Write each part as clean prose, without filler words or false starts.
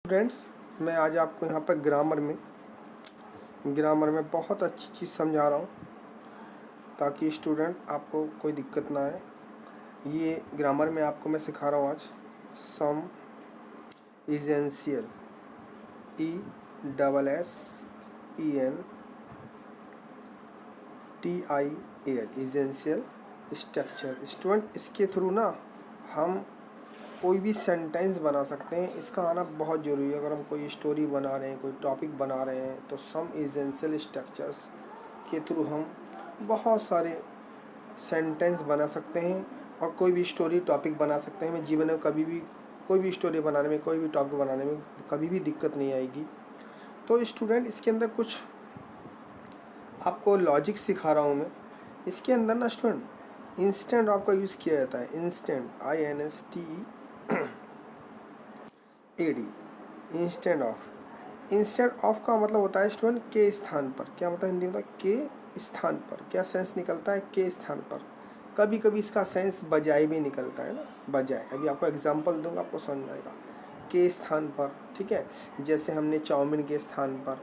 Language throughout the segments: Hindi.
स्टूडेंट्स, मैं आज आपको यहाँ पर ग्रामर में बहुत अच्छी चीज़ समझा रहा हूँ ताकि स्टूडेंट आपको कोई दिक्कत ना आए। ये ग्रामर में आपको मैं सिखा रहा हूँ आज some essential ESSENTIAL essential structure. Student, इसके थ्रू ना हम कोई भी सेंटेंस बना सकते हैं। इसका आना बहुत ज़रूरी है। अगर हम कोई स्टोरी बना रहे हैं, कोई टॉपिक बना रहे हैं, तो सम इजेंशियल स्ट्रक्चर्स के थ्रू हम बहुत सारे सेंटेंस बना सकते हैं और कोई भी स्टोरी टॉपिक बना सकते हैं। हमें जीवन में कभी भी कोई भी स्टोरी बनाने में, कोई भी टॉपिक बनाने में कभी भी दिक्कत नहीं आएगी। तो स्टूडेंट, इसके अंदर कुछ आपको लॉजिक सिखा रहा हूँ मैं। इसके अंदर ना स्टूडेंट इंस्टेंट ऑफ का यूज़ किया जाता है। इंस्टेंट INSTEAD, इंस्टेंट ऑफ का मतलब होता है स्टूडेंट के स्थान पर। क्या मतलब हिंदी में होता है? के स्थान पर। क्या सेंस निकलता है? के स्थान पर। कभी कभी इसका सेंस बजाय भी निकलता है ना, बजाय। अभी आपको एग्जांपल दूंगा, आपको समझ में आएगा। के स्थान पर, ठीक है। जैसे हमने चाउमीन के स्थान पर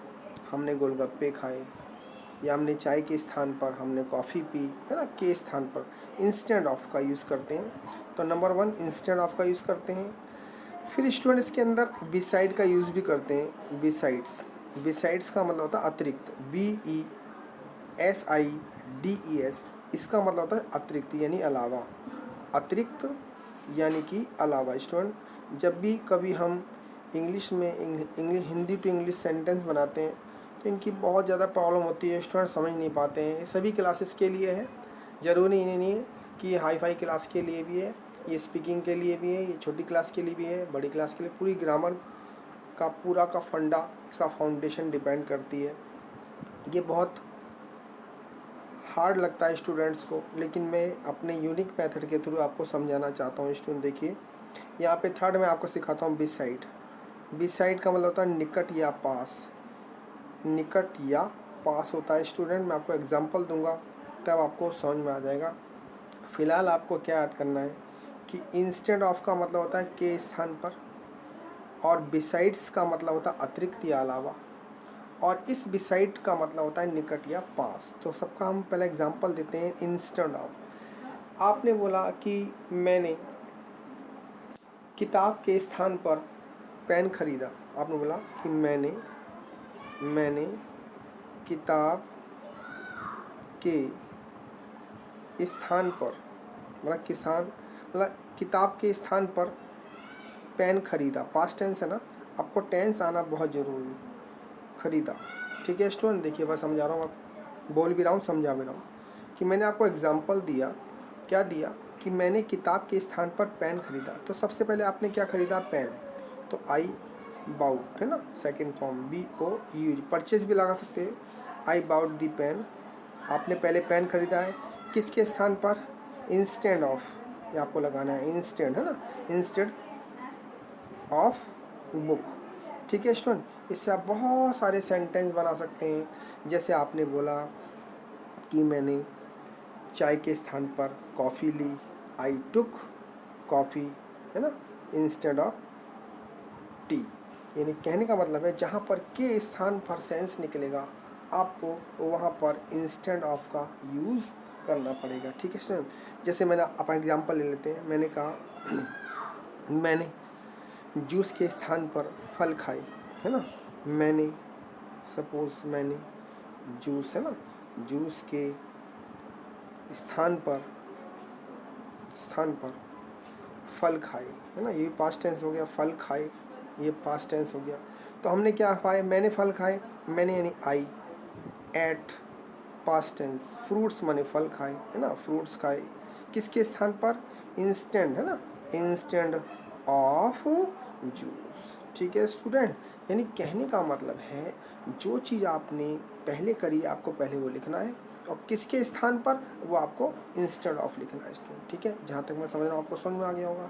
हमने गोलगप्पे खाए, या हमने चाय के स्थान पर हमने कॉफ़ी पी, है ना। के स्थान पर इंस्टेंट ऑफ का यूज़ करते हैं। तो नंबर 1 इंस्टेंट ऑफ का यूज़ करते हैं। फिर स्टूडेंट इसके अंदर बिसाइड का यूज़ भी करते हैं। बिसाइड्स का मतलब होता है अतिरिक्त। BESIDES, इसका मतलब होता है अतिरिक्त यानी अलावा। अतिरिक्त यानी कि अलावा। स्टूडेंट, जब भी कभी हम इंग्लिश में हिंदी टू इंग्लिश सेंटेंस बनाते हैं तो इनकी बहुत ज़्यादा प्रॉब्लम होती है। स्टूडेंट समझ नहीं पाते हैं। ये सभी क्लासेस के लिए है, ज़रूरी नहीं है कि ये हाई फाई क्लास के लिए भी है, ये स्पीकिंग के लिए भी है, ये छोटी क्लास के लिए भी है, बड़ी क्लास के लिए। पूरी ग्रामर का पूरा का फंडा, इसका फाउंडेशन डिपेंड करती है। ये बहुत हार्ड लगता है स्टूडेंट्स को, लेकिन मैं अपने यूनिक मेथड के थ्रू आपको समझाना चाहता हूँ। स्टूडेंट देखिए, यहाँ पे थर्ड में आपको सिखाता हूँ बिसाइड। बिसाइड का मतलब होता है निकट या पास। निकट या पास होता है। स्टूडेंट, मैं आपको एग्जांपल दूंगा तब आपको समझ में आ जाएगा। फ़िलहाल आपको क्या याद करना है कि इंस्टेंट ऑफ का मतलब होता है के स्थान पर, और बिसाइड्स का मतलब होता है अतिरिक्त या अलावा, और इस बिसाइड का मतलब होता है निकट या पास। तो सबका हम पहले एग्जांपल देते हैं। इंस्टेंट ऑफ, आपने बोला कि मैंने किताब के स्थान पर पेन खरीदा। आपने बोला कि मैंने किताब के स्थान पर, मतलब किताब के स्थान पर पेन खरीदा। पास्ट टेंस है ना, आपको टेंस आना बहुत ज़रूरी है। खरीदा, ठीक है स्टूडेंट। देखिए, मैं समझा रहा हूँ, आप बोल भी रहा हूँ, समझा भी रहा हूँ कि मैंने आपको एग्जांपल दिया। क्या दिया? कि मैंने किताब के स्थान पर पेन खरीदा। तो सबसे पहले आपने क्या खरीदा? पेन। तो आई बाउट, है ना, सेकेंड फॉर्म BOUT। परचेज भी लगा सकते हैं। I bought the pen. आपने पहले पेन खरीदा है। किसके स्थान पर? इंस्टेंट ऑफ, ये आपको लगाना है। इंस्टेंट, है ना, इंस्टेंट ऑफ बुक। ठीक है स्टूडेंट, इससे आप बहुत सारे सेंटेंस बना सकते हैं। जैसे आपने बोला कि मैंने चाय के स्थान पर कॉफ़ी ली। आई टुक कॉफ़ी, है ना, इंस्टेड ऑफ टी। यानी कहने का मतलब है जहाँ पर के स्थान पर सेंस निकलेगा आपको वहाँ पर इंस्टेंट ऑफ का यूज़ करना पड़ेगा। ठीक है स्टूडेंट, जैसे मैंने आप एग्जांपल ले लेते हैं। मैंने कहा मैंने जूस के स्थान पर फल खाए, है ना। मैंने सपोज़ मैंने जूस, है ना, जूस के स्थान पर फल खाए, है ना। ये पास्ट टेंस हो गया। फल खाए, ये पास्ट टेंस हो गया। तो हमने क्या खाए? मैंने फल खाए। मैंने यानी I. Ate, past tense. Fruits माने फल खाए, है ना, फ्रूट्स खाए। किसके स्थान पर? इंस्टेंट, है ना, इंस्टेंट ऑफ जूस। ठीक है स्टूडेंट, यानी कहने का मतलब है जो चीज़ आपने पहले करी आपको पहले वो लिखना है, और किसके स्थान पर वो आपको इंस्टेंट ऑफ लिखना है स्टूडेंट। ठीक है, जहाँ तक मैं समझ रहा हूँ आपको समझ में आ गया होगा।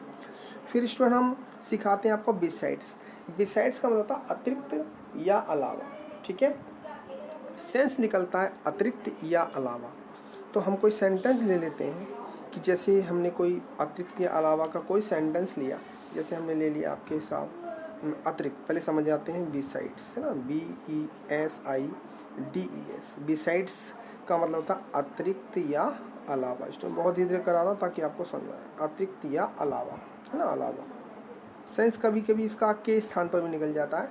फिर स्टूडेंट हम सिखाते हैं आपको बिसाइड्स। बिसाइड्स का मतलब होता है अतिरिक्त या अलावा। ठीक है, सेंस निकलता है अतिरिक्त या अलावा। तो हम कोई सेंटेंस ले लेते हैं कि जैसे हमने कोई अतिरिक्त या अलावा का कोई सेंटेंस लिया। जैसे हमने ले लिया आपके साथ अतिरिक्त, पहले समझ आते हैं बिसाइड्स, है ना, BESIDES। बिसाइड्स का मतलब होता है अतिरिक्त या अलावा। स्टूडेंट बहुत धीरे करा रहा हूँ ताकि आपको समझ आए, अतिरिक्त या अलावा, है ना, अलावा। सेंस कभी कभी इसका के स्थान पर भी निकल जाता है,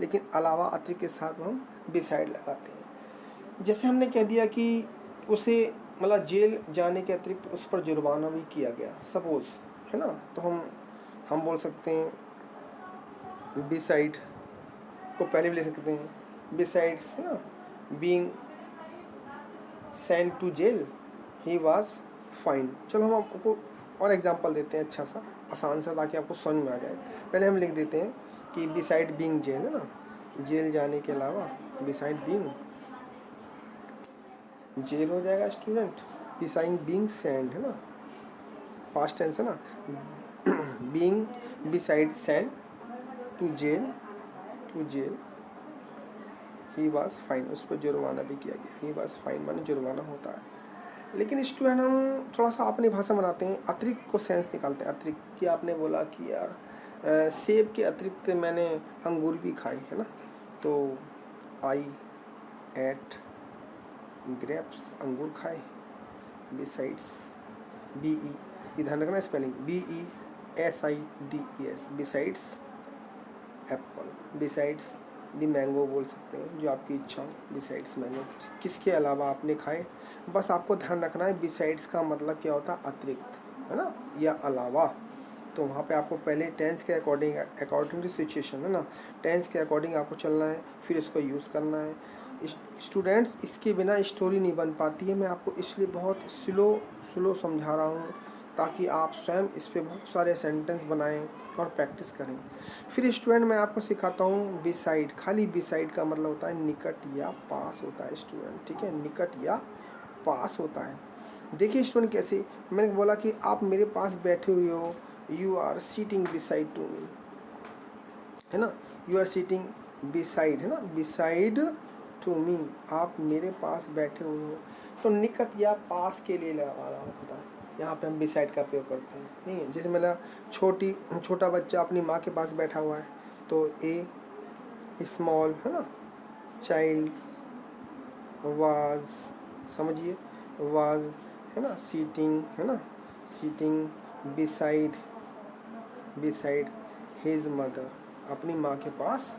लेकिन अलावा अतिरिक्त के साथ हम बिसाइड लगाते हैं। जैसे हमने कह दिया कि उसे मतलब जेल जाने के अतिरिक्त उस पर जुर्माना भी किया गया, सपोज, है ना, तो हम बोल सकते हैं बिसाइड को पहले भी ले सकते हैं, बिसाइड्स, है ना, being sent to jail he was fine. चलो हम आपको और एग्जांपल देते हैं अच्छा सा, आसान सा, ताकि आपको समझ में आ जाए। पहले हम लिख देते हैं कि बिसाइड बीइंग जेल, है ना, जेल जाने के अलावा, बिसाइड बीइंग जेल हो जाएगा स्टूडेंट, बिसाइड बीइंग सेंट, है ना, पास्ट टेंस, है ना, being beside sent to jail he was fine, उस पर जुर्माना भी किया गया। ही वाज फाइन माने जुर्माना होता है। लेकिन स्टूडेंट हम थोड़ा सा अपनी भाषा में बनाते हैं, अतिरिक्त को सेंस निकालते हैं। अतिरिक्त कि आपने बोला कि यार सेब के अतिरिक्त मैंने अंगूर भी खाई, है ना, तो आई एट ग्रेप्स, अंगूर खाए। बिसाइड्स, BE, ये ध्यान रखना spelling, BESIDES, besides Apple, besides the mango बोल सकते हैं, जो आपकी इच्छा हो, बिसाइड्स मैंगो, किसके अलावा आपने खाए। बस आपको ध्यान रखना है बिसाइड्स का मतलब क्या होता है, अतिरिक्त, है ना, या अलावा। तो वहाँ पे आपको पहले टेंस के अकॉर्डिंग टू सिचुएशन, है ना, टेंस के अकॉर्डिंग आपको चलना है, फिर इसको यूज़ करना है। स्टूडेंट्स इसके बिना स्टोरी नहीं बन पाती है। मैं आपको इसलिए बहुत स्लो समझा रहा हूँ ताकि आप स्वयं इस पर बहुत सारे सेंटेंस बनाएं और प्रैक्टिस करें। फिर स्टूडेंट मैं आपको सिखाता हूँ बिसाइड। खाली बिसाइड का मतलब होता है निकट या पास होता है स्टूडेंट, ठीक है, निकट या पास होता है। देखिए स्टूडेंट कैसे, मैंने बोला कि आप मेरे पास बैठे हुए हो, you are sitting beside to me, है ना, यू आर सीटिंग बिसाइड, है ना, बिसाइड टू मी, आप मेरे पास बैठे हुए हो। तो निकट या पास के लिए लगा रहा होता है, यहाँ पे हम बिसाइड का प्रयोग करते हैं। नहीं है, जैसे मेरा छोटा बच्चा अपनी माँ के पास बैठा हुआ है, तो ए स्मॉल, है ना, चाइल्ड वाज, समझिए, वाज, है ना, सीटिंग, है ना, सीटिंग बिसाइड हिज मदर, अपनी माँ के पास,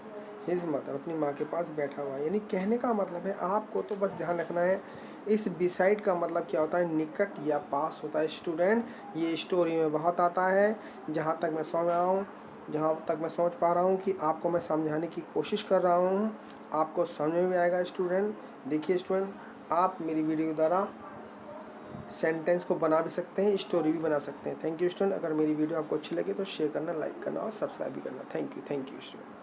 हिज मदर, अपनी माँ के पास बैठा हुआ है। यानी कहने का मतलब है, आपको तो बस ध्यान रखना है इस बिसाइड का मतलब क्या होता है, निकट या पास होता है स्टूडेंट। ये स्टोरी में बहुत आता है, जहाँ तक मैं समझ पा रहा हूँ कि आपको मैं समझाने की कोशिश कर रहा हूँ, आपको समझ में भी आएगा स्टूडेंट। देखिए स्टूडेंट, आप मेरी वीडियो द्वारा सेंटेंस को बना भी सकते हैं, स्टोरी भी बना सकते हैं। Thank you student. अगर मेरी वीडियो आपको अच्छी लगे तो शेयर करना, लाइक करना और सब्सक्राइब भी करना। Thank you student.